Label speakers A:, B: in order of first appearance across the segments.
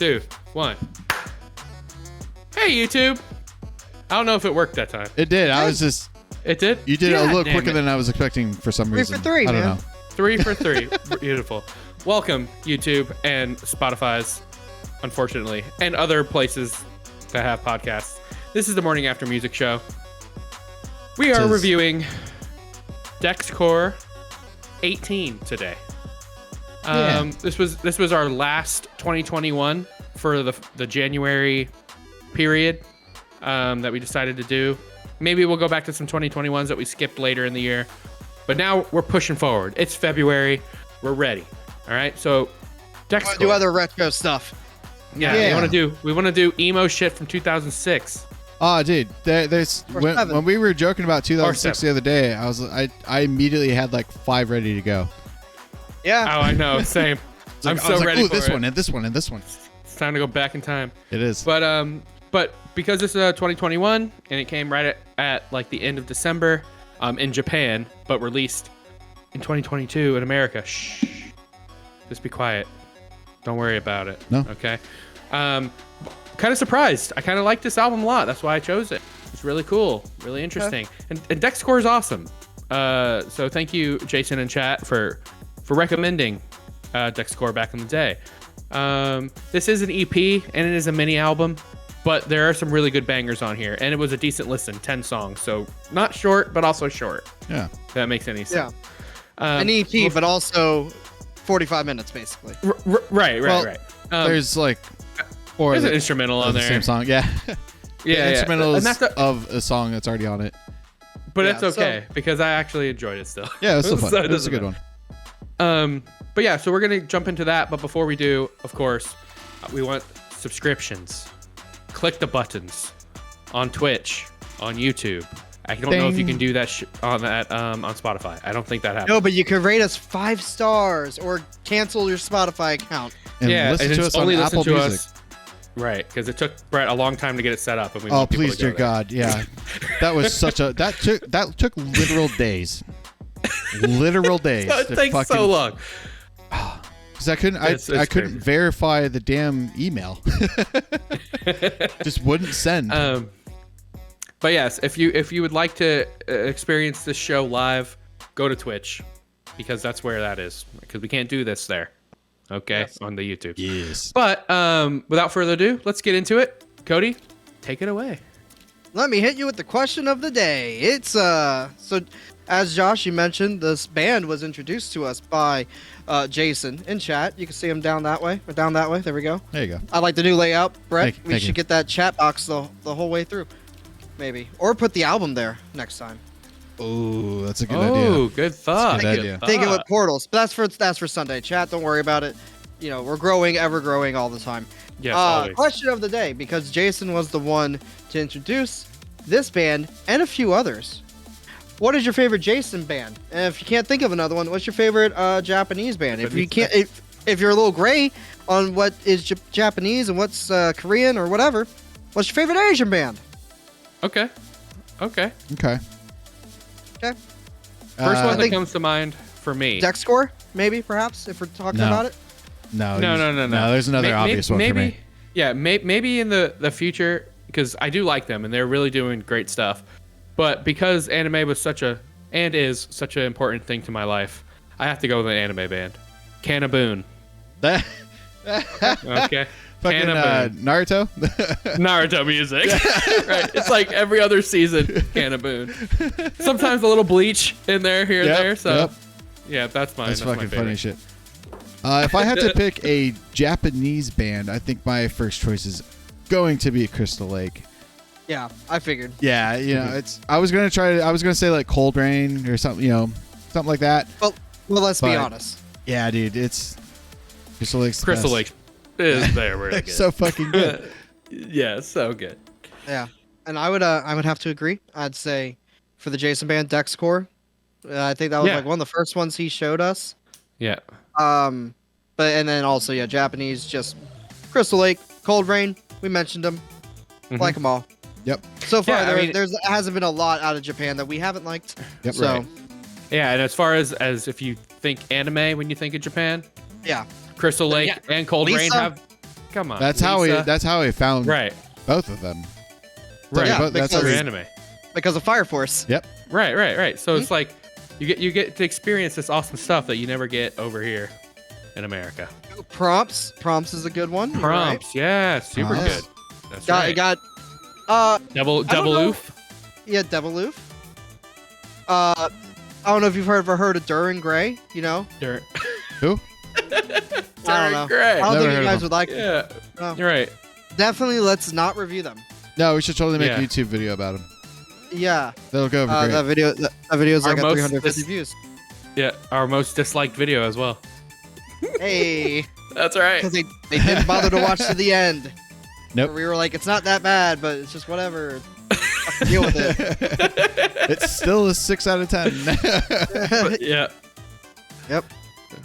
A: 2, 1. Hey, YouTube. I don't know if it worked that time.
B: It did. I was just.
A: It did?
B: You did it a little quicker
A: it.
B: than I was expecting for some reason.
C: 3 for 3,
B: I don't
C: man.
B: know.
A: 3 for 3. Beautiful. Welcome, YouTube and Spotify's, unfortunately, and other places that have podcasts. This is the Morning After Music Show. We are reviewing Dexcore 18 today. This was our last 2021 for the January period that we decided to do. Maybe we'll go back to some 2021s that we skipped later in the year. But now we're pushing forward. It's February. We're ready. All right. So Dexcore.
C: Do other retro stuff.
A: Yeah. We want to do emo shit from 2006.
B: Oh, dude. When we were joking about 2006 the other day, I immediately had like 5 ready to go.
C: Yeah.
A: Oh, I know. Same. I'm so ready for
B: this
A: it.
B: one and this one and this one.
A: It's time to go back in time.
B: It is.
A: But because this is 2021 and it came right at like the end of December in Japan, but released in 2022 in America. Shh. Just be quiet. Don't worry about it.
B: No.
A: Okay. Kind of surprised. I kind of like this album a lot. That's why I chose it. It's really cool. Really interesting. Okay. And Dexcore is awesome. So thank you, Jason and chat, for recommending Dexcore back in the day. This is an EP and it is a mini album, but there are some really good bangers on here, and it was a decent listen. 10 songs, so not short, but also short.
B: Yeah,
A: if that makes any sense.
C: Yeah, an EP, but also 45 minutes basically.
A: Right.
B: There's like
A: there's an instrumental on there.
B: Same song, yeah.
A: Yeah,
B: instrumentals of a song that's already on it.
A: But it's okay because I actually enjoyed it still.
B: Yeah, it's still fun.
A: So
B: it was a good one.
A: But yeah, so we're gonna jump into that. But before we do, of course, we want subscriptions. Click the buttons on Twitch, on YouTube. I don't know if you can do that on Spotify. I don't think that happens.
C: No, but you can rate us 5 stars or cancel your Spotify account.
B: And listen to us on Apple Music.
A: Right, because it took Brett a long time to get it set up, and we.
B: Oh, please, dear God, yeah, that was that took literal days. Literal days.
A: It takes so long.
B: Because I couldn't verify the damn email. Just wouldn't send.
A: But yes, if you would like to experience this show live, go to Twitch, because that's where that is. Because we can't do this there. Okay, yes. On the YouTube.
B: Yes.
A: But without further ado, let's get into it. Cody, take it away.
C: Let me hit you with the question of the day. It's so as Josh, you mentioned, this band was introduced to us by Jason in chat. You can see him down that way or down that way. There we go.
B: There you go.
C: I like the new layout, Brett.
B: Thank
C: we should
B: you.
C: get that chat box the whole way through, maybe, or put the album there next time.
B: Oh, that's a good idea.
A: Oh, good thought.
B: Good idea.
C: Thinking with portals, but that's for Sunday. Chat, don't worry about it. You know, we're growing, ever growing all the time.
A: Yes, always.
C: Question of the day, because Jason was the one to introduce this band and a few others. What is your favorite Jason band? And if you can't think of another one, what's your favorite Japanese band? If you can't, if you're a little gray on what is Japanese and what's Korean or whatever, what's your favorite Asian band?
A: Okay. First one that comes to mind for me.
C: Dexcore, maybe, perhaps, if we're talking about it.
A: No.
B: There's another obvious one for me.
A: Yeah, maybe in the future, because I do like them and they're really doing great stuff. But because anime was is such an important thing to my life, I have to go with an anime band. Canaboon. Okay.
B: Fucking Naruto?
A: Naruto music. Right. It's like every other season, Canaboon. Sometimes a little Bleach in there, here and there. So, yeah, that's mine.
B: That's fucking
A: my
B: funny shit. If I had to pick a Japanese band, I think my first choice is going to be Crystal Lake.
C: Yeah, I figured.
B: Yeah, you know, I was gonna say like Cold Rain or something, something like that.
C: Well, let's be honest.
B: Yeah, dude, it's Crystal Lake's
A: Crystal Lake is really good.
B: So fucking good.
A: Yeah, so good.
C: Yeah, and I would have to agree. I'd say for the Jason band, Dexcore. I think that was like one of the first ones he showed us.
A: Yeah.
C: And then also Japanese, just Crystal Lake, Cold Rain. We mentioned them. Like them all.
B: Yep.
C: So far, there hasn't been a lot out of Japan that we haven't liked.
B: Yep.
C: So.
A: Right. Yeah, and as far as if you think anime when you think of Japan,
C: yeah,
A: Crystal Lake and Cold Rain have Come on.
B: That's how
A: Lisa.
B: That's how we found
A: Right.
B: both of them.
A: Right.
C: Yeah,
B: That's how
A: Through
B: we,
A: anime.
C: Because of Fire Force.
B: Yep.
A: Right. So it's like you get to experience this awesome stuff that you never get over here in America.
C: Prompts is a good one. You're
A: Prompts, yeah, super
B: Prompts.
A: good. That's
C: Right.
A: right.
C: Got
A: Double
C: know.
A: oof.
C: yeah, Devil Oof. I don't know if you've heard of Durin Gray. You know,
A: Dirt.
B: Who?
C: I don't know.
A: Great.
C: I don't
B: Never
C: think
B: heard
C: you
B: of
C: guys
B: them.
C: would like them.
A: Yeah.
C: No.
A: You're right.
C: Definitely, let's not review them.
B: No, we should totally make
A: Yeah.
B: a YouTube video about them.
C: Yeah,
B: That'll go over great.
C: that video's
A: Our
C: like got
A: most
C: 350 views.
A: Yeah, our most disliked video as well.
C: Hey,
A: That's right.
C: because they didn't bother to watch to the end.
B: Nope.
C: We were like, it's not that bad, but it's just whatever. Have to deal with it.
B: It's still a 6 out of 10.
A: Yeah.
C: Yep.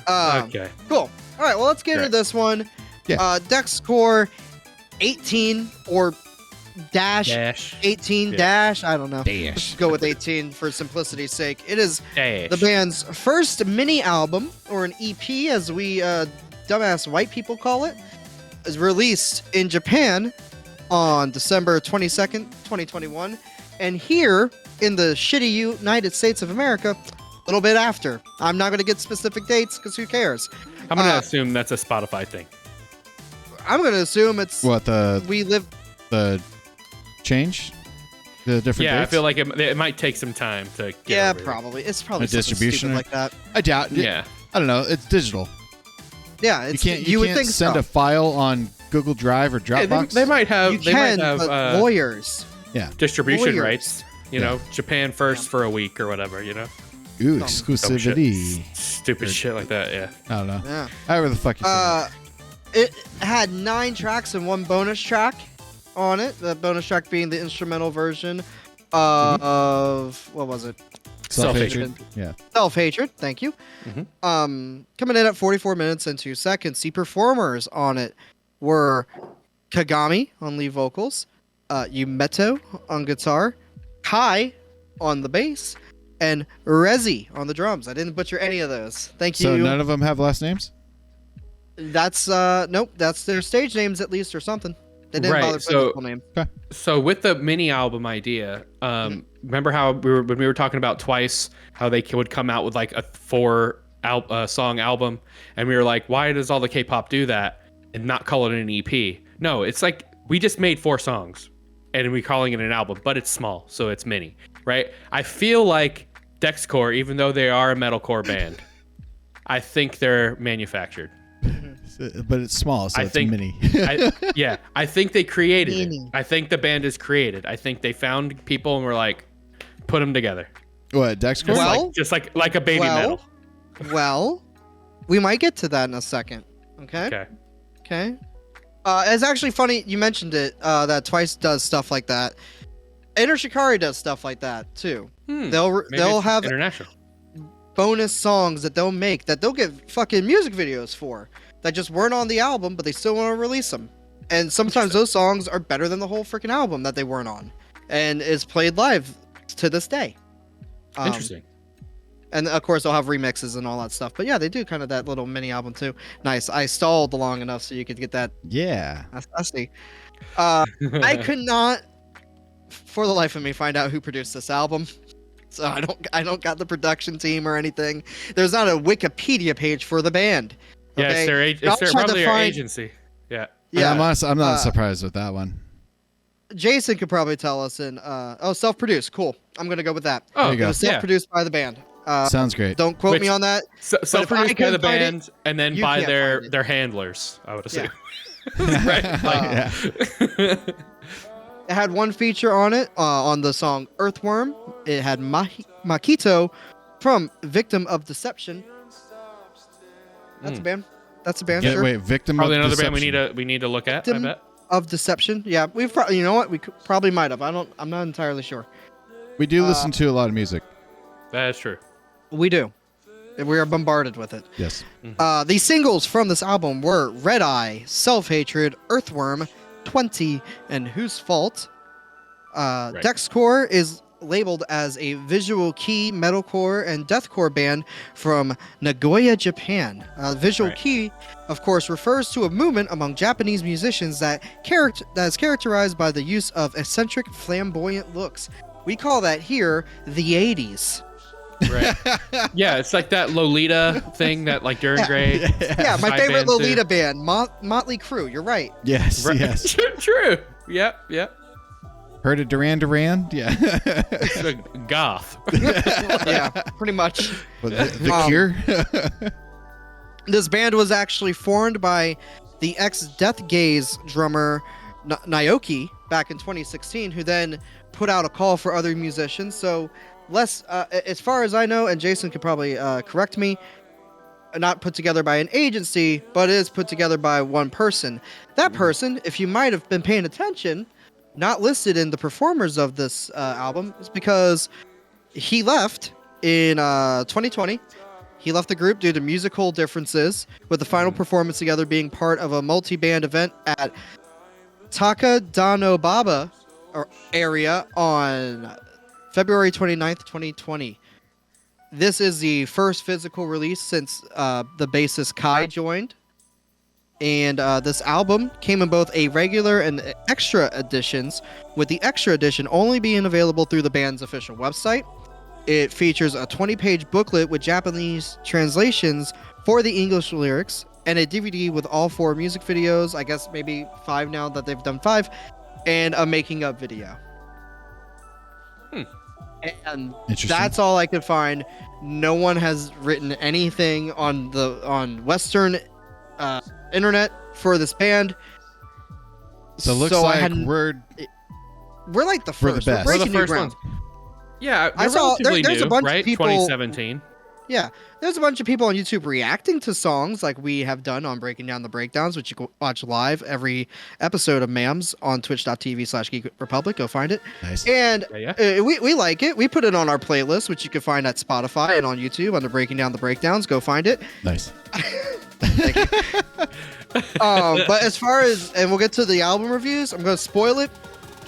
A: Okay.
C: Cool. All right. Well, let's get
A: Great.
C: into this one.
B: Yeah.
C: Dexcore 18 or dash 18
A: Yeah.
C: dash. I don't know.
B: Dash.
C: Let's go with 18 for simplicity's sake. It is
A: Dash.
C: the band's first mini album, or an EP, as we dumbass white people call it, is released in Japan on December 22nd, 2021, and here in the shitty United States of America, a little bit after. I'm not going to get specific dates because who cares?
A: I'm gonna assume that's a Spotify thing.
C: I'm going to assume it's
B: What,
C: we live.
B: the change? The different
A: Yeah,
B: dates?
A: I feel like it might take some time to get
C: Yeah,
A: over here.
C: probably. It's probably
B: A
C: something
B: distribution
C: stupid like that.
B: I doubt it.
A: Yeah.
B: I don't know. It's digital.
C: Yeah,
B: You
C: it's,
B: can't
C: you would
B: can't
C: think
B: send
C: so.
B: a file on Google Drive or
A: Yeah,
B: Dropbox.
A: they might have
C: You
A: they
C: can,
A: might have
C: but lawyers.
A: distribution
C: lawyers.
A: rights. You
B: Yeah.
A: know, Japan first
C: Yeah.
A: for a week or whatever. You know,
B: Ooh,
C: Dumb
B: exclusivity.
A: stupid shit like that. Yeah.
B: I don't know.
C: Yeah.
B: However the fuck you say
C: It had 9 tracks and 1 bonus track on it. The bonus track being the instrumental version of what was it?
B: it. Self-hatred. Yeah.
C: Self-hatred. Thank you.
A: Mhm.
C: Coming in at 44 minutes and 2 seconds. The performers on it were Kagami on lead vocals, Yumeto on guitar, Kai on the bass, and Rezi on the drums. I didn't butcher any of those. Thank
B: So
C: you.
B: none of them have last names?
C: That's nope. That's their stage names at least or something. They didn't
A: Right,
C: bother putting
A: so-
C: their full name.
A: So with the mini album idea, remember how when we were talking about Twice, how they would come out with like a 4 song album, and we were like, why does all the K-pop do that and not call it an EP? No, it's like we just made 4 songs, and we calling it an album, but it's small, so it's mini, right? I feel like Dexcore, even though they are a metalcore band, I think they're manufactured.
B: But it's small, so
A: I
B: it's
A: think-
B: mini.
A: I think they created it.
C: Mini.
A: I think the band is created. I think they found people and were like, put them together.
B: What, Dexcore?
C: Well-
A: Just like a baby metal.
C: Well, we might get to that in a second. Okay.
A: Okay.
C: Okay. It's actually funny you mentioned it. That Twice does stuff like that. Enter Shikari does stuff like that too.
A: Maybe
C: They'll
A: it's
C: have
A: international.
C: bonus songs that they'll make that they'll get fucking music videos for that just weren't on the album, but they still want to release them. And sometimes those songs are better than the whole freaking album that they weren't on, and is played live to this day.
A: Interesting.
C: And of course, they'll have remixes and all that stuff. But yeah, they do kind of that little mini album too. Nice. I stalled long enough so you could get that.
B: Yeah.
C: I see. I could not, for the life of me, find out who produced this album. So I don't got the production team or anything. There's not a Wikipedia page for the band.
A: Yeah,
C: Okay?
A: it's
C: Y'all tried to
A: probably their
C: find-
A: agency. Yeah.
C: Yeah.
B: I'm not surprised with that one.
C: Jason could probably tell us. And self-produced. Cool. I'm gonna go with that.
A: Oh,
B: There you
C: It
B: go.
C: was
A: Yeah.
C: self-produced by the band.
B: Sounds great.
C: Don't quote
A: Which-
C: me on that.
A: So,
C: But if I
A: self-produced by
C: can
A: the
C: find it,
A: band, and then
C: you
A: by
C: can't find it.
A: their handlers, I would assume.
C: Yeah.
A: right. Like,
B: Yeah.
C: It had one feature on it on the song Earthworm. It had Makito from Victim of Deception. That's a band. That's a band.
B: Yeah,
C: Sure.
B: wait, victim
A: Probably
B: of
A: another
B: deception.
A: band we need to look at. I
C: Victim-
A: bet.
C: Of Deception. Yeah, we've probably. You know what? We probably might have. I'm not entirely sure.
B: We do listen to a lot of music.
A: That is true.
C: We do. We are bombarded with it.
B: Yes.
C: The singles from this album were Red Eye, Self Hatred, Earthworm, 20, and Whose Fault. Dexcore is labeled as a visual kei metalcore and deathcore band from Nagoya, Japan. Visual kei, of course, refers to a movement among Japanese musicians that is characterized by the use of eccentric, flamboyant looks. We call that here the 80s.
A: Right. Yeah, it's like that Lolita thing that like Duran Gray.
C: Yeah, my favorite Lolita band, Motley Crue. You're right.
B: Yes,
A: Right.
B: yes.
A: True. Yep.
B: Heard of Duran Duran? Yeah.
A: It's a goth.
C: Yeah, pretty much.
B: The Cure?
C: This band was actually formed by the ex-Death Gaze drummer Naoki back in 2016, who then put out a call for other musicians. So less, as far as I know, and Jason could probably correct me, not put together by an agency, but is put together by one person. That person, if you might have been paying attention, not listed in the performers of this album, is because he left in 2020. He left the group due to musical differences, with the final performance together being part of a multi-band event at Takadanobaba area on February 29th, 2020. This is the first physical release since the bassist Kai joined. And this album came in both a regular and extra editions, with the extra edition only being available through the band's official website. It features a 20-page booklet with Japanese translations for the English lyrics, and a DVD with all 4 music videos, I guess maybe 5 now that they've done 5, and a making-of video. And that's all I could find. No one has written anything on Western internet for this band.
B: So it looks like we're
C: like the first.
B: The best.
A: We're the
C: breaking new
A: first
C: ground.
A: ones. Yeah,
C: I saw there's
A: new,
C: a bunch
A: right?
C: of people.
A: 2017.
C: Yeah, there's a bunch of people on YouTube reacting to songs like we have done on Breaking Down the Breakdowns, which you can watch live every episode of MAMS on twitch.tv/geekrepublic. Go find it.
B: Nice.
C: And
A: Yeah.
C: we like it. We put it on our playlist, which you can find at Spotify and on YouTube under Breaking Down the Breakdowns. Go find it.
B: Nice.
C: Thank you. But as far as, and we'll get to the album reviews, I'm going to spoil it.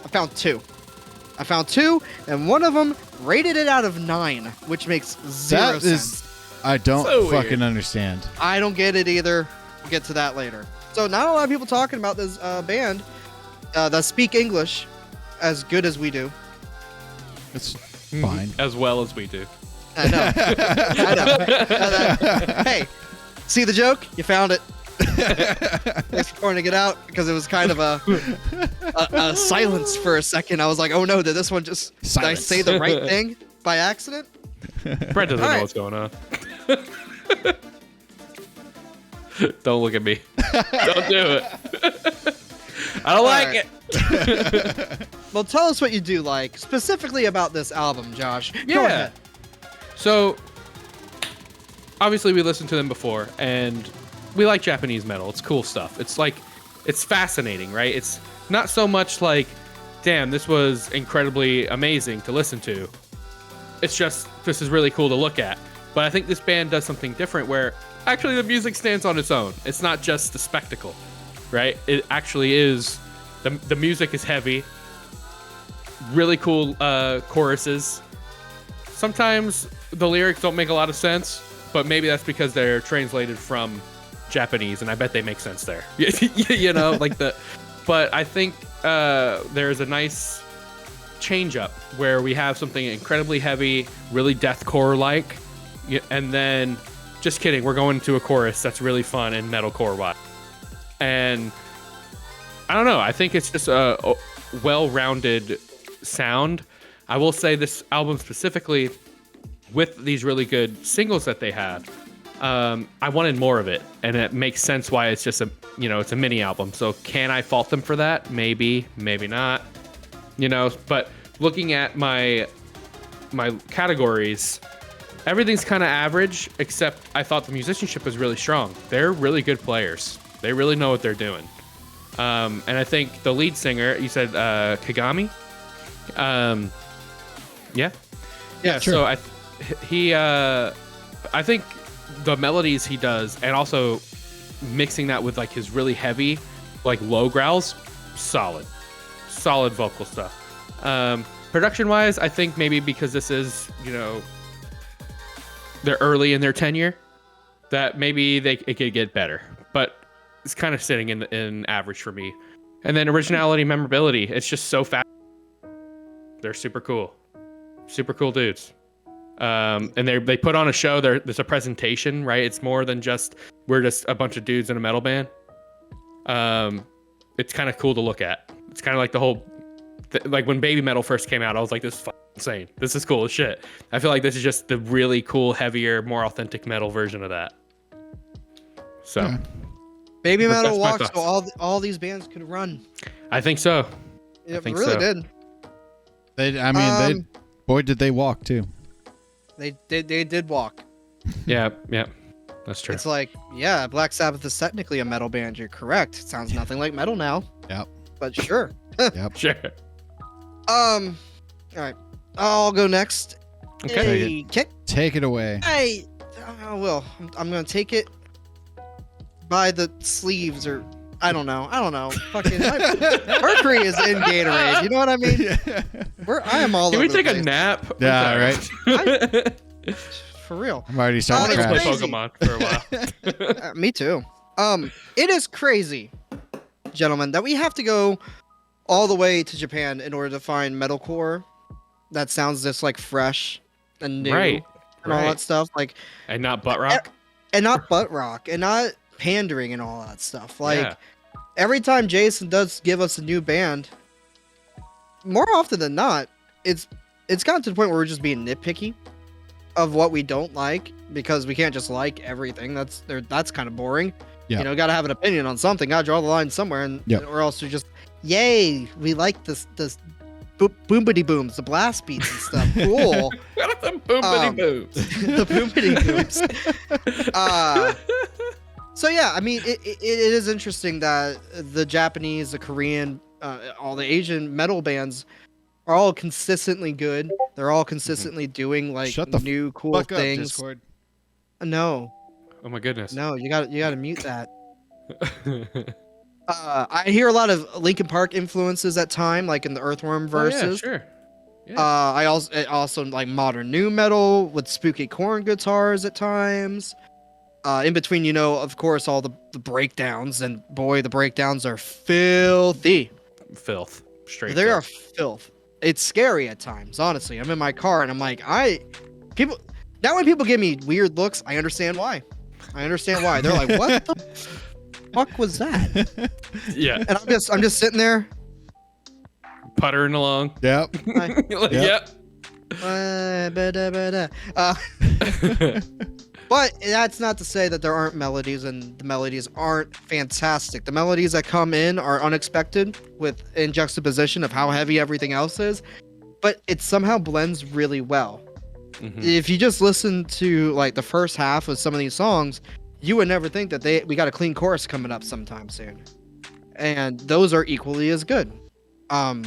C: I found two, and one of them rated it out of 9, which makes zero sense.
B: I don't
A: So
B: fucking
A: weird.
C: I
B: understand.
C: don't get it either. We'll get to that later. So not a lot of people talking about this band that speak English as good as we do.
B: It's fine.
A: As well as we do.
C: I know. Hey, see the joke? You found it. Thanks for pointing it out, because it was kind of a silence for a second. I was like, oh no, did this one just did I
B: Silence.
C: say the right thing by accident?
A: Brett doesn't
C: All
A: know
C: right.
A: what's going on. Don't look at me. Don't do it. I don't like
C: right.
A: it.
C: Well, tell us what you do like, specifically about this album, Josh. Go
A: Yeah.
C: ahead.
A: So, obviously, we listened to them before, and we like Japanese metal. It's cool stuff. It's like, it's fascinating, right? It's not so much like, damn, this was incredibly amazing to listen to. It's just, this is really cool to look at. But I think this band does something different where actually the music stands on its own. It's not just the spectacle, right? It actually is, the music is heavy, really cool choruses. Sometimes the lyrics don't make a lot of sense, but maybe that's because they're translated from Japanese, and I bet they make sense there. You know, like but I think there's a nice change up where we have something incredibly heavy, really deathcore-like, and then, just kidding, we're going to a chorus that's really fun and metalcore-wise. And I don't know, I think it's just a well-rounded sound. I will say this album specifically, with these really good singles that they had, I wanted more of it, and it makes sense why it's just it's a mini album. So can I fault them for that? Maybe, maybe not. But looking at my categories, everything's kind of average, except I thought the musicianship was really strong. They're really good players. They really know what they're doing. And I think the lead singer, you said Kagami? Yeah.
C: Yeah, sure.
A: So I think the melodies he does, and also mixing that with like his really heavy, like low growls, solid vocal stuff. Production wise, I think maybe because this is, they're early in their tenure, that maybe it could get better. But it's kind of sitting in average for me. And then originality, memorability, it's just so fast. They're super cool dudes. And they put on a show. There's a presentation, right? It's more than just we're just a bunch of dudes in a metal band. It's kind of cool to look at. It's kind of like the whole, like when Baby Metal first came out, I was like, this is insane. This is cool as shit. I feel like this is just the really cool, heavier, more authentic metal version of that. So,
B: Yeah.
C: Baby
A: But
C: Metal
A: that's my
C: walked so all these bands could run.
A: I think so.
C: It
A: think
C: really
A: so.
C: did.
B: Boy, did they walk too.
C: They did walk.
A: Yeah, that's true.
C: It's like, yeah, Black Sabbath is technically a metal band. You're correct. It sounds nothing like metal now.
B: Yep.
C: But sure.
B: Yep.
A: Sure.
C: All right. I'll go next.
A: Okay.
C: Hey, kick.
B: Take it away.
C: Hey, I will. I'm gonna take it by the sleeves, or I don't know. Fucking Mercury is in Gatorade. You know what I mean? I am all
A: Can
C: over
A: we take
C: the
A: a
C: place.
A: nap?
B: Yeah,
A: right.
C: For real.
B: I'm already
A: I
B: starting
A: want
B: to
A: to play
B: crash.
C: crazy.
A: Pokemon for a while.
C: Me too. It is crazy, gentlemen, that we have to go all the way to Japan in order to find metalcore that sounds just like fresh and new,
A: Right.
C: and all that stuff. Like,
A: And not butt rock.
C: and not butt rock, and not pandering and all that stuff. Like,
A: Yeah.
C: every time Jason does give us a new band, more often than not, it's gotten to the point where we're just being nitpicky of what we don't like, because we can't just like everything. That's kind of boring.
B: Yeah.
C: Gotta have an opinion on something. Gotta draw the line somewhere, and
B: Yep.
C: or else we just, yay, we like this boomity booms, the blast beats and stuff. Cool.
A: Some boomity boobs.
C: The boomity booms. So yeah, I mean, it is interesting that the Japanese, the Korean, all the Asian metal bands are all consistently good. They're all consistently doing like
B: Shut the
C: new cool
B: Fuck up,
C: things.
B: Discord.
C: No,
A: Oh my goodness.
C: you got to mute that. I hear a lot of Linkin Park influences at time, like in the Earthworm verses.
A: Oh, yeah, sure. Yeah.
C: I also like modern new metal with spooky corn guitars at times. In between, of course, all the breakdowns, and boy, the breakdowns are filthy.
A: Filth. Straight.
C: They are
A: filth.
C: filth. It's scary at times, honestly. I'm in my car and I'm like, now when people give me weird looks, I understand why. They're like, what the fuck was that?
A: Yeah.
C: And I'm just sitting there.
A: Puttering along.
B: Yep.
A: Yep.
C: But that's not to say that there aren't melodies, and the melodies aren't fantastic. The melodies that come in are unexpected in juxtaposition of how heavy everything else is, but it somehow blends really well.
A: Mhm.
C: If you just listen to like the first half of some of these songs, you would never think that we got a clean chorus coming up sometime soon. And those are equally as good. And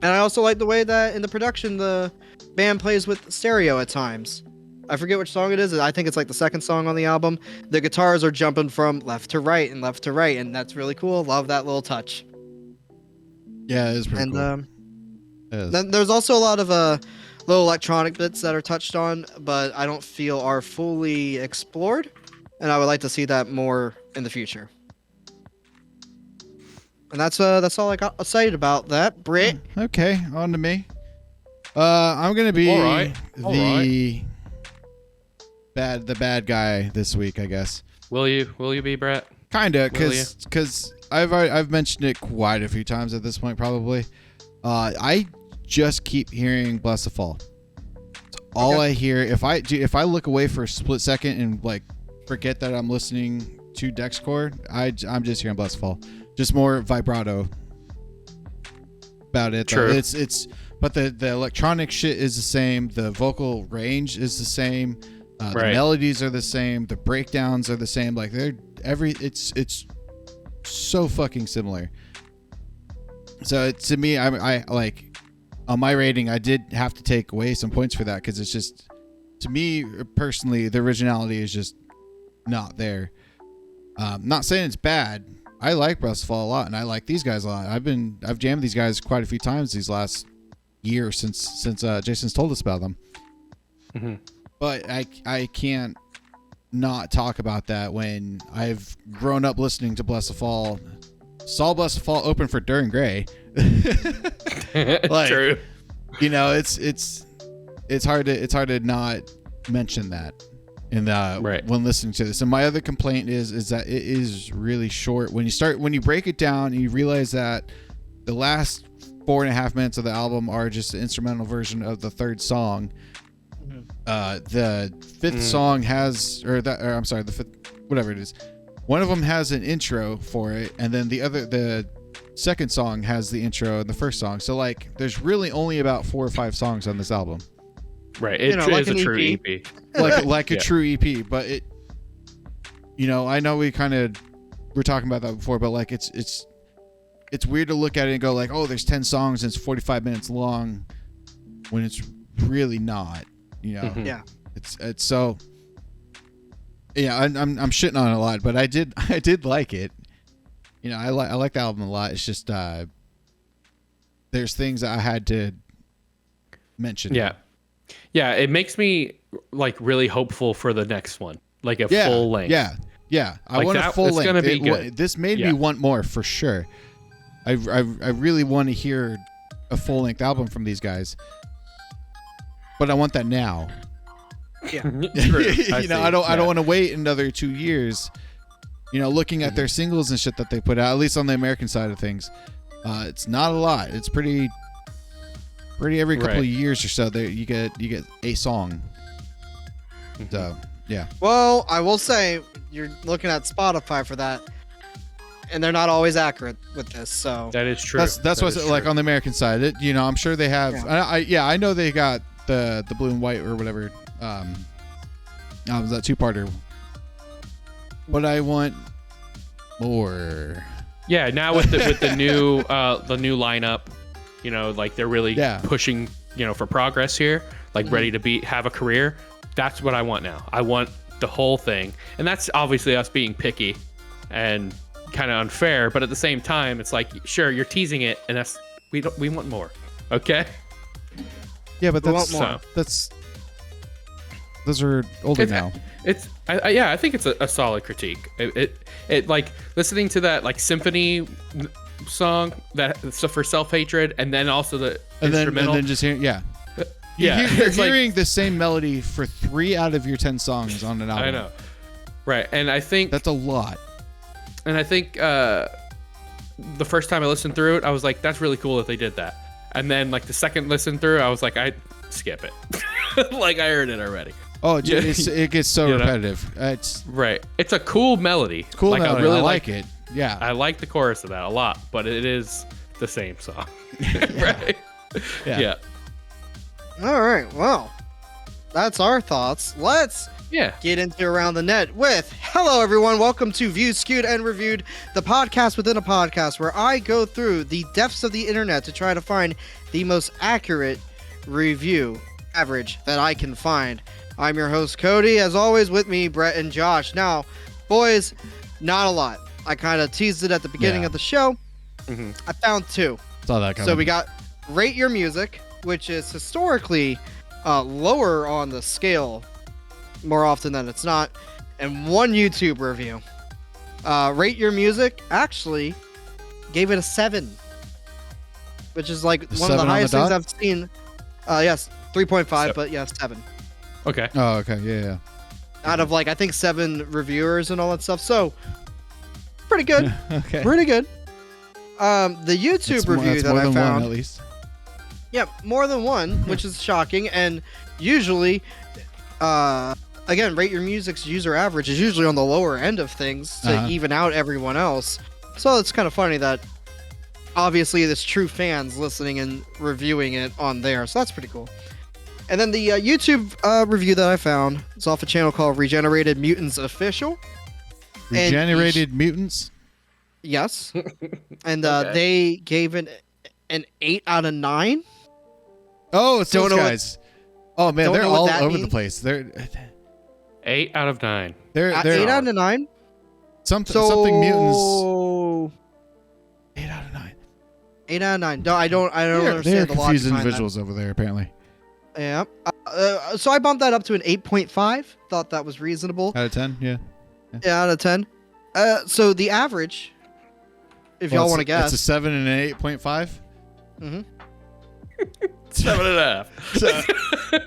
C: I also like the way that in the production the band plays with stereo at times. I forget which song it is. I think it's like the second song on the album. The guitars are jumping from left to right, and that's really cool. Love that little touch.
B: Yeah, it is pretty
C: And
B: cool. It is.
C: then there's also a lot of little electronic bits that are touched on, but I don't feel are fully explored, and I would like to see that more in the future. And that's all I got to say about that. Britt.
B: Okay, on to me. I'm gonna be
A: All right.
B: the bad guy this week, I guess.
A: Will you be Brett?
B: Kinda,
A: Will ya?
B: because I've mentioned it quite a few times at this point, probably. I just keep hearing "Bless the Fall." It's all
C: Okay.
B: I hear. If I look away for a split second and like forget that I'm listening to Dexcore, I'm just hearing "Bless the Fall." Just more vibrato about it. Though.
A: True.
B: It's but the electronic shit is the same. The vocal range is the same. The
A: Right.
B: melodies are the same. The breakdowns are the same. Like it's so fucking similar. So to me, I like on my rating, I did have to take away some points for that because it's just, to me personally, the originality is just not there. Not saying it's bad. I like Breath of Fall a lot, and I like these guys a lot. I've jammed these guys quite a few times these last year since Jason's told us about them.
A: Mm-hmm.
B: But I can't not talk about that when I've grown up listening to Bless the Fall. Saw Bless the Fall open for Duran Gray. Like,
A: True.
B: You know, it's hard to not mention that in
A: Right.
B: when listening to this. And my other complaint is that it is really short. When you break it down and you realize that the last 4.5 minutes of the album are just the instrumental version of the third song. The fifth song has, the fifth, whatever it is. One of them has an intro for it, and then the second song has the intro and the first song. So like, there's really only about 4 or 5 songs on this album.
A: Right. It
C: like
A: is a
C: an
A: true
C: EP.
A: EP.
B: Like a true EP, but it, you know, I know we were talking about that before, but like it's weird to look at it and go like, oh, there's 10 songs and it's 45 minutes long, when it's really not. You know,
A: Mhm.
C: Yeah.
B: it's so. Yeah, I'm shitting on it a lot, but I did like it. You know, I like the album a lot. It's just there's things that I had to mention.
A: Yeah. Yeah, it makes me like really hopeful for the next one, like a
B: Yeah,
A: full length.
B: Yeah. I
A: Like
B: want a
A: that-
B: full
A: it's
B: length.
A: gonna be good.
B: This made
A: Yeah.
B: me want more for sure. I really want to hear a full length album from these guys, but I want that now.
C: Yeah.
A: True.
B: You know, I don't
A: Yeah.
B: want to wait another 2 years. You know, looking at their singles and shit that they put out, at least on the American side of things, it's not a lot. It's pretty every couple of years or so. There you get a song. So yeah.
C: Well, I will say you're looking at Spotify for that, and they're not always accurate with this. So
A: That is true.
B: That's
A: That
B: what's
A: is
B: like
A: true.
B: on the American side. It, you know, I'm sure they have. I know they got the blue and white or whatever. That 2-parter. But I want more.
A: Yeah, now with the new lineup, you know, like they're really pushing, you know, for progress here, like ready to have a career. That's what I want now. I want the whole thing. And that's obviously us being picky and kind of unfair, but at the same time, it's like, sure, you're teasing it, and we want more. Okay?
B: Yeah, but
C: We
B: that's
C: want more.
B: those are older now.
A: I think it's a solid critique. It like listening to that like symphony song for self-hatred, and then also the instrumental.
B: And then just hearing,
A: yeah,
B: you're
A: it's like-
B: hearing the same melody for 3 out of your 10 songs on an album.
A: I know, right? And I think
B: That's a lot.
A: the first time I listened through it, I was like, that's really cool that they did that. And then like the second listen through, I was like, I skip it. Like I heard it already.
B: Oh, it gets so
A: You know?
B: repetitive. It's
A: Right. It's a cool melody.
B: cool.
A: Like,
B: Melody.
A: I really
B: I like it. Yeah.
A: I like the chorus of that a lot, but it is the same song. Right? Yeah.
C: all right, well, that's our thoughts. Let's
A: Yeah.
C: get into Around the Net with hello everyone, welcome to Viewed, Skewed, and Reviewed, the podcast within a podcast where I go through the depths of the internet to try to find the most accurate review average that I can find. I'm your host Cody, as always with me Brett and Josh. Now boys, not a lot. I kind of teased it at the beginning of the show.
A: Mhm.
C: I found 2.
B: Saw that coming.
C: So we got Rate Your Music, which is historically lower on the scale more often than it's not, and 1 YouTube review. Rate Your Music actually gave it a 7, which is like one of
B: 7
C: the
B: on the
C: highest things
B: dot?
C: I've seen. Yes, 3.5,
A: Seven.
C: but yes, 7.
A: Okay.
B: Oh, okay. Yeah.
C: Out of like I think 7 reviewers and all that stuff. So pretty good.
B: Okay.
C: Pretty good. The YouTube review that
B: more
C: I
B: than
C: found.
B: one, at least.
C: Yep, more than one, which is shocking. And usually, again, Rate Your Music's user average is usually on the lower end of things to even out everyone else. So it's kind of funny that obviously there's true fans listening and reviewing it on there. So that's pretty cool. And then the YouTube review that I found is off a channel called Regenerated Mutants Official. And
B: Regenerated mutants.
C: Yes. And
A: Okay.
C: they gave it an 8 out of 9.
B: Oh, it's
C: Don't
B: those
C: know what-
B: guys. Oh man,
C: don't
B: they're
C: know what
B: all
C: that
B: over the
C: means.
B: place. They're
A: 8 out of 9.
B: they're
C: 8 out of 9.
B: something
C: So
B: mutants. 8 out of 9.
C: 8 out of 9. No, I don't
B: They're
C: understand the logic
B: confusing
C: behind
B: visuals over there, apparently.
C: that. Yeah. So I bumped that up to an 8.5. Thought that was reasonable.
B: Out of 10, yeah.
C: Yeah, out of 10. So the average, if y'all want to guess.
B: It's a 7 and an 8.5?
C: Mm-hmm.
A: 7.5.
B: So,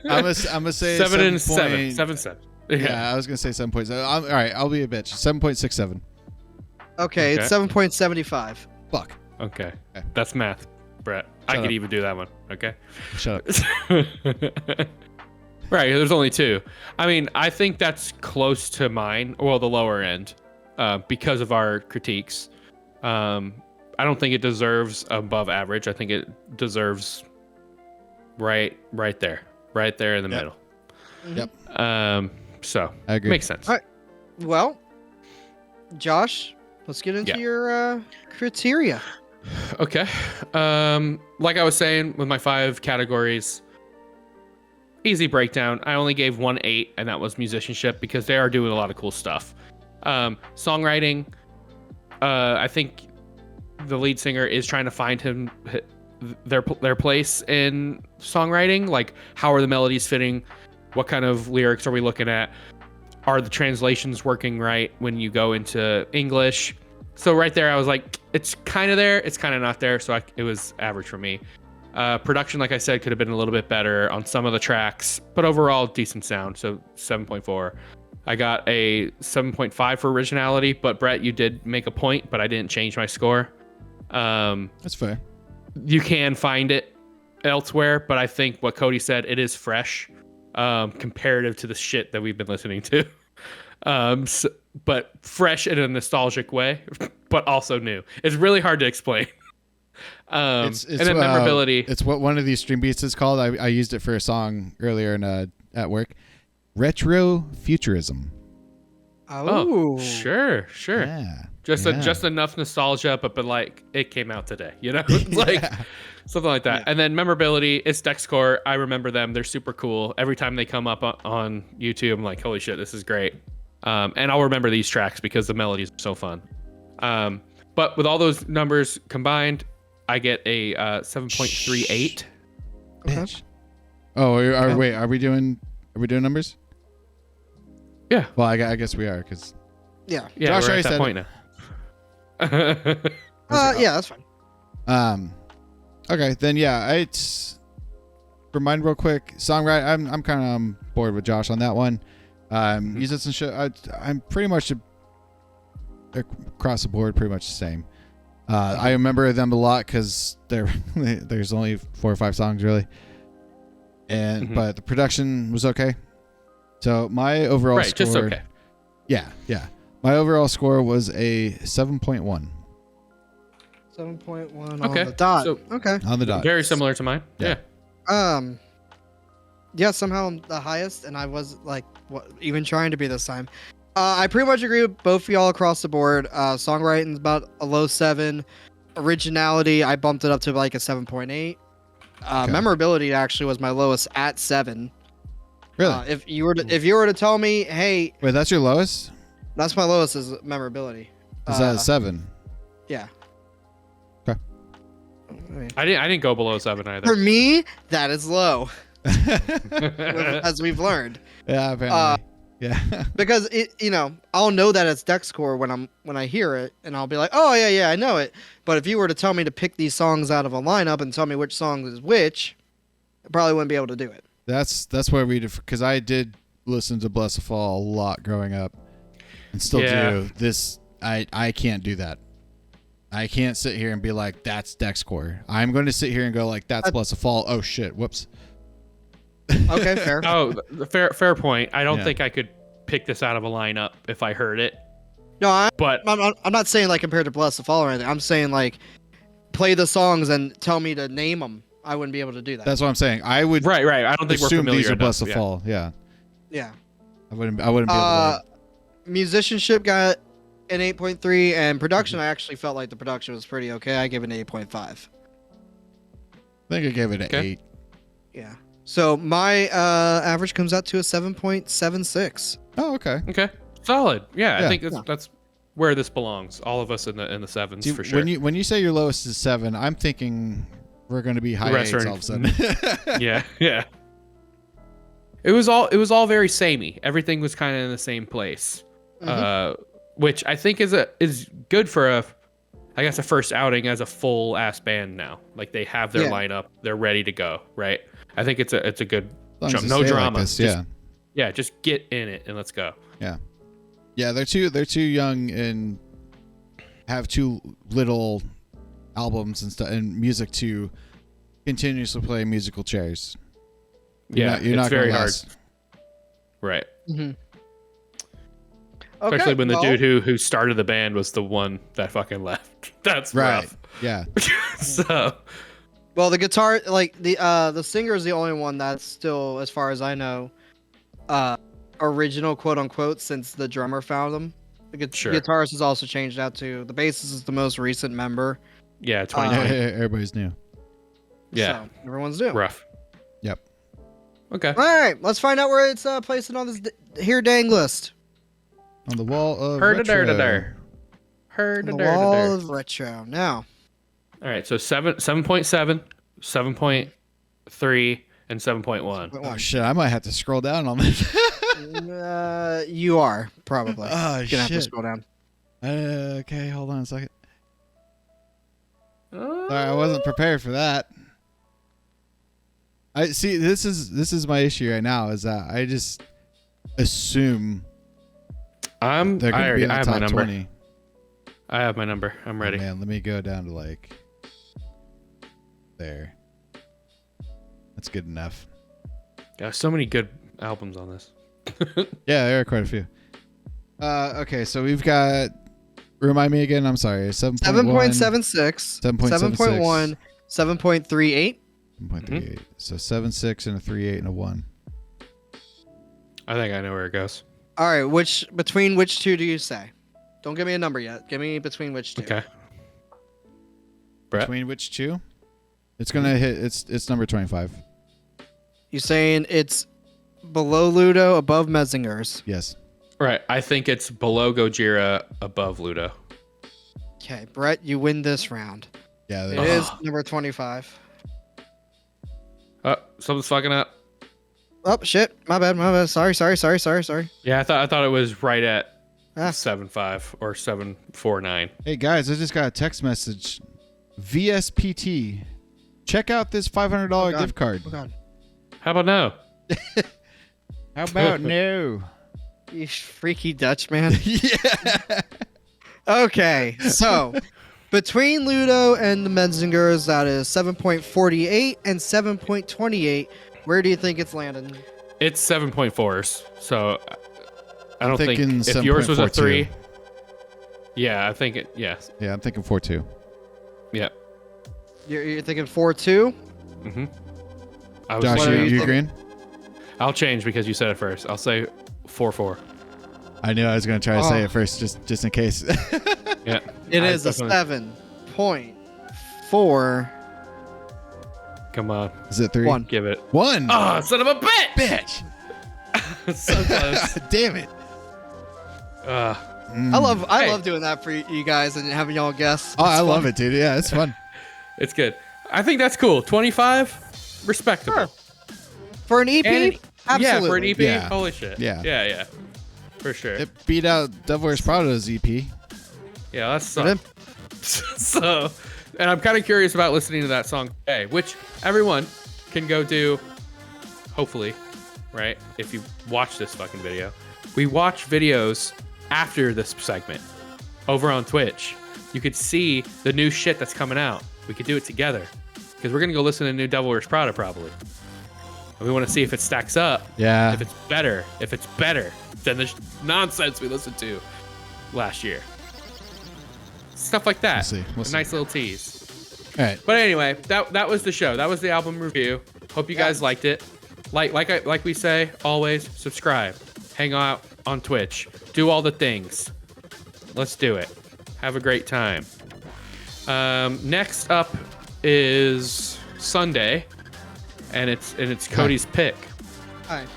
B: I'm gonna say
A: 7 and
B: 7.
A: 7. 7.
B: Yeah, I was gonna say 7.7. All right, I'll be a bitch. 7.67.
C: Okay, it's 7.75.
B: Fuck.
A: Okay.
B: Okay.
A: That's math, Brett. I
B: Shut
A: could
B: up.
A: even do that one. Okay.
B: Shut up.
A: Right. There's only 2. I mean, I think that's close to mine. Well, the lower end, because of our critiques. I don't think it deserves above average. I think it deserves right there in the middle.
B: Yep.
A: So
B: I agree.
A: makes sense.
C: All right. Well, Josh, let's get into your criteria.
A: Okay. Like I was saying with my 5 categories, easy breakdown. I only gave 1 8, and that was musicianship because they are doing a lot of cool stuff. Songwriting, I think the lead singer is trying to find their place in songwriting. Like, how are the melodies fitting? What kind of lyrics are we looking at? Are the translations working right when you go into English? So right there, I was like, it's kind of there, it's kind of not there. So it was average for me. Production, like I said, could have been a little bit better on some of the tracks, but overall decent sound. So 7.4. I got a 7.5 for originality, but Brett, you did make a point, but I didn't change my score.
B: That's fair.
A: You can find it elsewhere, but I think what Cody said, it is fresh, comparative to the shit that we've been listening to. But fresh in a nostalgic way, but also new. It's really hard to explain.
B: It's
A: and then memorability.
B: It's what one of these stream beats is called. I used it for a song earlier at work. Retro futurism.
C: Oh,
A: sure.
B: Yeah.
A: Just enough nostalgia, but like it came out today, like something like that.
B: Yeah.
A: And then memorability, it's Dexcore. I remember them. They're super cool. Every time they come up on YouTube, I'm like, holy shit, this is great. And I'll remember these tracks because the melodies are so fun. But with all those numbers combined, I get a 7.38.
B: Bitch. Oh, wait, are we doing numbers?
A: Yeah.
B: Well, I guess we are because
C: yeah.
A: Yeah,
B: Josh
A: we're
B: already
A: at that
B: said
A: point now.
C: Yeah, that's fine.
B: Okay, then it's remind real quick. Songwriting, I'm kind of on board with Josh on that one. Musicianship, I'm pretty much across the board, pretty much the same. I remember them a lot because there's only 4 or 5 songs really, and but the production was okay. So my overall score,
A: just okay.
B: Yeah. My overall score was a 7.1.
C: 7.1
A: Okay,
C: on the dot.
A: so-
C: Okay.
B: On the dot.
A: Very similar to mine.
B: Yeah.
C: Yeah, somehow I'm the highest, and I was like, even trying to be this time. I pretty much agree with both of y'all across the board. Songwriting's about a low 7. Originality, I bumped it up to like a 7.8. Memorability actually was my lowest at 7.
B: Really?
C: If you were to tell me, hey,
B: Wait, that's your lowest?
C: that's my lowest is memorability.
B: Is that a 7?
C: Yeah.
B: Okay.
A: I didn't go below 7
C: For
A: either.
C: me, that is low, as we've learned.
B: Yeah, apparently. Yeah.
C: Because I'll know that it's Dexcore when I hear it, and I'll be like, oh yeah, I know it. But if you were to tell me to pick these songs out of a lineup and tell me which song is which, I probably wouldn't be able to do it.
B: That's where because I did listen to Bless the Fall a lot growing up, and still do. This I can't do that. I can't sit here and be like, that's Dexcore. I'm going to sit here and go like, that's Bless the Fall. Oh shit, whoops.
C: Okay, fair.
A: Oh, fair point. I don't think I could pick this out of a lineup if I heard it.
C: No,
A: I'm
C: not saying like compared to Bless the Fall or anything. I'm saying like play the songs and tell me to name them. I wouldn't be able to do that.
B: That's what I'm saying. I would
A: right. I don't think we're
B: assume
A: familiar
B: these are Bless
A: enough.
B: the Fall. Yeah.
C: Yeah.
B: I wouldn't be able to.
C: Musicianship got an 8.3, and production, I actually felt like the production was pretty okay. I gave it an 8.5.
B: I think I gave it an 8.
C: Yeah. So my average comes out to a 7.76.
B: Oh, okay.
A: Okay. Solid. Yeah, I
B: Yeah.
A: think that's where this belongs. All of us in the sevens
B: See,
A: for sure.
B: When you say your lowest is 7, I'm thinking we're going to be high
A: rest
B: 8s
A: are-
B: all of a sudden.
A: yeah. It was all very samey. Everything was kind of in the same place, which I think is good for a first outing as a full ass band now. Like they have their lineup, they're ready to go. Right. I think it's a good
B: As long as
A: jump.
B: you
A: No
B: stay like
A: drama.
B: this,
A: Just get in it and let's go.
B: Yeah, they're too young and have too little albums and stuff and music to continuously play musical chairs. You're
A: it's
B: not
A: very
B: gonna
A: hard.
B: last.
A: Right.
C: Okay,
A: Especially when the
C: well,
A: dude who started the band was the one that fucking left. That's
B: Right.
A: rough.
B: Yeah.
A: So
C: Well, the guitar, like the singer is the only one that's still, as far as I know, original quote unquote since the drummer found him. The guitarist has also changed out too. The bassist is the most recent member.
A: yeah, 2020.
B: Everybody's new.
C: So everyone's new.
A: Rough.
B: Yep.
A: Okay.
C: All right, let's find out where it's placing on this here dang list.
B: On the wall of
A: Heard
B: retro.
C: On the wall of retro. Now,
A: All right, so 7.7, 7.3, and 7.1.
B: Oh shit! I might have to scroll down on this.
C: You are probably.
B: Oh
C: You're gonna have to
B: shit!
C: scroll down.
B: Okay, hold on a second. Sorry, I wasn't prepared for that. I see. This is my issue right now. Is that I just assume they're going to be in the
A: I have my
B: top
A: number.
B: 20.
A: I have my number. I'm ready.
B: Oh, man, let me go down to like there. That's good enough.
A: Got so many good albums on this.
B: Yeah, there are quite a few. Okay, so we've got. Remind me again. I'm sorry.
C: 7.76, 7.1, 7.38.
B: 7.38. So 7.6 and a 3.8 and a 1.
A: I think I know where it goes.
C: All right, between which two do you say? Don't give me a number yet. Give me between which two.
A: Okay. Brett?
B: Between which two? It's gonna hit. It's number 25.
C: You saying it's below Ludo, above Messinger's?
B: Yes.
A: Right. I think it's below Gojira, above Ludo.
C: Okay, Brett, you win this round.
B: Yeah.
C: It is number 25.
A: Oh, something's fucking up.
C: Oh shit! My bad. Sorry.
A: Yeah, I thought it was right at
C: Ah.
A: 7.5 or 7.49.
B: Hey guys, I just got a text message. VSPT. Check out this $500
C: God.
B: gift card.
C: Oh god.
A: How about no?
B: How about no?
C: You freaky Dutch man.
B: Yeah.
C: Okay, so between Ludo and the Menzingers, that is 7.48 and 7.28. Where do you think it's landing?
A: It's 7.4s. So I don't think
B: thinking
A: if yours was a
B: 7.42.
A: 3. Yeah, I think it. Yes.
B: Yeah, I'm thinking 4.2.
A: Yeah.
C: You're thinking 4.2?
A: Mm-hmm. I was
B: Josh,
C: What are
B: you
C: you
B: agreeing?
A: I'll change because you said it first. I'll say 4.4.
B: I knew I was going to try to say it first, just in case.
A: Yeah.
C: It
A: I
C: is a
A: definitely-
C: 7.4.
A: Come on,
B: Is it 3?
C: 1.
A: give it.
B: 1.
A: Oh, son of a bitch!
B: bitch!
A: So close.
B: Damn it!
A: Uh,
C: I
A: Hey.
C: love doing that for you guys and having y'all guess.
B: Oh, I love it, dude. Yeah, it's fun.
A: it's good. I think that's cool. 25, respectable.
C: Sure. For an EP?
A: And
C: Absolutely.
A: Yeah, for an EP.
B: Yeah.
A: Holy shit.
B: Yeah.
A: Yeah. For sure.
B: It beat out Devil Wears Prada's EP.
A: Yeah, that's
C: It
A: so. And I'm kind of curious about listening to that song today, which everyone can go do. Hopefully, right? If you watch this fucking video, we watch videos after this segment over on Twitch. You could see the new shit that's coming out. We could do it together because we're gonna go listen to new Devil Wears Prada probably, and we want to see if it stacks up.
B: Yeah.
A: If it's better than the nonsense we listened to last year. Stuff like that.
B: We'll see.
A: A nice little tease.
B: All right.
A: But anyway, that was the show. That was the album review. Hope you guys liked it. Like we say always, subscribe, hang out on Twitch, do all the things. Let's do it. Have a great time. Next up is Sunday, and it's Cody's pick.
C: All right.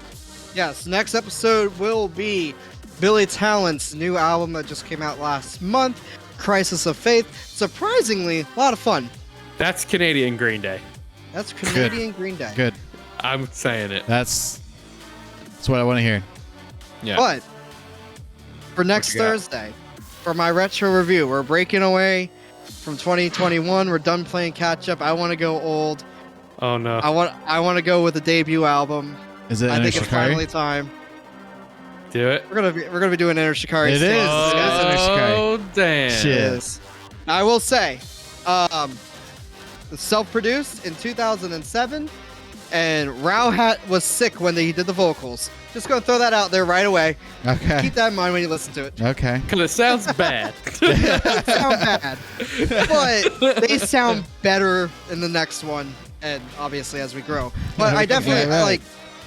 C: Yes, next episode will be Billy Talent's new album that just came out last month, Crisis of Faith. Surprisingly, a lot of fun.
A: That's Canadian Green Day.
C: That's Canadian Green Day.
B: Good.
A: I'm saying it.
B: That's what I want to hear.
A: Yeah.
C: But for next
A: you got?
C: Thursday, for my retro review, we're breaking away from 2021. We're done playing catch up. I want to go old.
A: Oh no.
C: I want to go with the debut album.
B: Is it
C: I think
B: Enter
C: it's
B: Shikari?
C: finally time.
A: Do it.
C: We're gonna be doing Enter Shikari.
B: It
C: soon.
B: is.
A: Oh damn.
B: Shit.
C: It is. I will say, self-produced in 2007, and Rao Hat was sick when he did the vocals. Just gonna throw that out there right away.
B: Okay.
C: Keep that in mind when you listen to it.
B: Okay.
A: Cause it sounds bad.
C: They sound bad, but they sound better in the next one, and obviously as we grow. But I definitely
B: right.
C: like.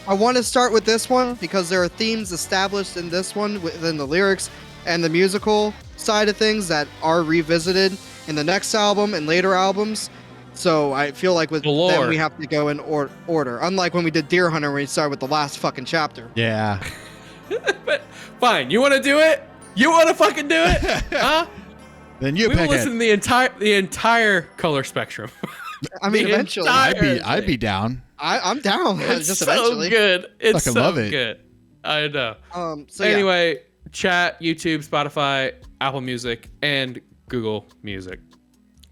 C: I want to start with this one because there are themes established in this one within the lyrics and the musical side of things that are revisited in the next album and later albums. So I feel like with
A: The lore.
C: them we have to go in order. Unlike when we did Deer Hunter, where we started with the last fucking chapter.
B: Yeah.
A: But fine. You want to do it? You want to fucking do it? Huh?
B: Then you
A: We will
B: pick
A: listen
B: it.
A: to the entire color spectrum.
C: I mean,
A: The
C: eventually,
A: entire-
B: I'd be down.
C: I'm down.
A: It's
C: just
A: so
C: eventually.
A: good. It's
B: Fucking
A: so
B: love it.
A: good. I know.
C: So yeah.
A: Anyway, chat, YouTube, Spotify, Apple Music, and Google Music.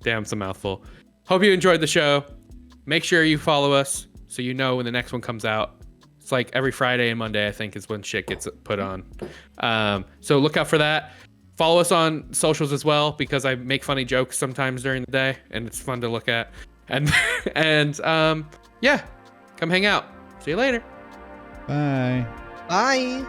A: Damn, it's a mouthful. Hope you enjoyed the show. Make sure you follow us so you know when the next one comes out. It's like every Friday and Monday, I think, is when shit gets put on. So look out for that. Follow us on socials as well, because I make funny jokes sometimes during the day, and it's fun to look at. And yeah, come hang out. See you later.
B: Bye.
C: Bye.